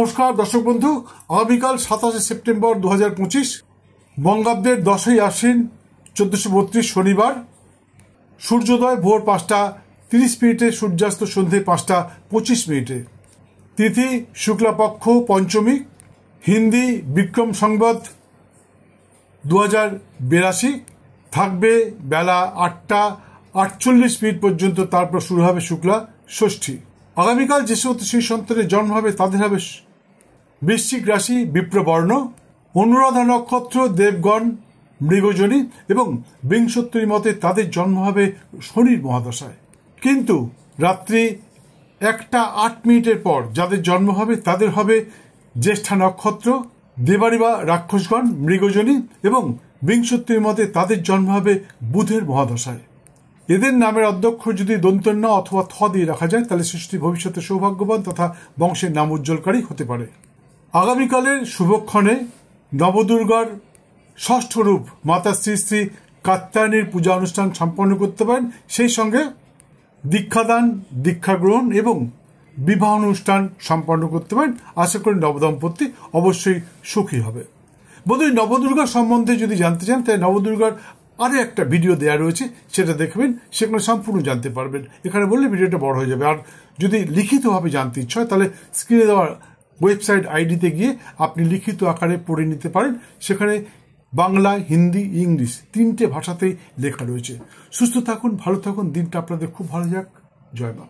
নমস্কার দর্শক বন্ধু, আগামীকাল 27 সেপ্টেম্বর 2025 বঙ্গাব্দের 10ই আশ্বিন 1432 শনিবার। সূর্যোদয় ভোর 5:30, সূর্যাস্ত সন্ধে 5:25। তিথি শুক্লাপক্ষ পঞ্চমী, হিন্দি বিক্রম সংবৎ 2082। থাকবে বেলা 8:48 পর্যন্ত, তারপর শুরু হবে শুক্লা ষষ্ঠী। আগামীকাল যে সমস্ত শিশু সন্তানের জন্ম হবে তাদের হবে বৃশ্চিক রাশি বিপ্রবর্ণ, অনুরাধা নক্ষত্র দেবগণ মৃগজনী এবং বিংশোত্তরী মতে তাদের জন্ম হবে শনির মহাদশায়। কিন্তু রাত্রি 1:08 পর যাদের জন্ম হবে তাদের হবে জ্যেষ্ঠা নক্ষত্র, দেবারি বা রাক্ষসগণ মৃগজনী এবং বিংশোত্তরী মতে তাদের জন্ম হবে বুধের মহাদশায়। এদের নামের অধ্যক্ষর যদি দন্তন্য অথবা থ দিয়ে রাখা যায় তাহলে শিশুটি ভবিষ্যতে সৌভাগ্যবান তথা বংশের নাম উজ্জ্বলকারী হতে পারে। আগামীকালের শুভক্ষণে নবদুর্গার ষষ্ঠ রূপ মাতা শ্রী শ্রী কাত্যায়নীর পূজা অনুষ্ঠান সম্পন্ন করতে পারেন। সেই সঙ্গে দীক্ষাদান, দীক্ষা গ্রহণ এবং বিবাহ অনুষ্ঠান সম্পন্ন করতে পারেন। আশা করি নবদম্পতি অবশ্যই সুখী হবে। বোধহয় নবদুর্গা সম্বন্ধে যদি জানতে চান তাহলে নবদুর্গার আরও একটা ভিডিও দেওয়া রয়েছে, সেটা দেখবেন, সেখানে সম্পূর্ণ জানতে পারবেন। এখানে বললে ভিডিওটা বড় হয়ে যাবে। আর যদি লিখিতভাবে জানতে ইচ্ছা হয় তাহলে স্ক্রিনে দেওয়া ওয়েবসাইট আইডিতে গিয়ে আপনি লিখিত আকারে পড়ে নিতে পারেন। সেখানে বাংলা, হিন্দি, ইংলিশ 3টে ভাষাতেই লেখা রয়েছে। সুস্থ থাকুন, ভালো থাকুন, দিনটা আপনাদের খুব ভালো যাক। জয় মা।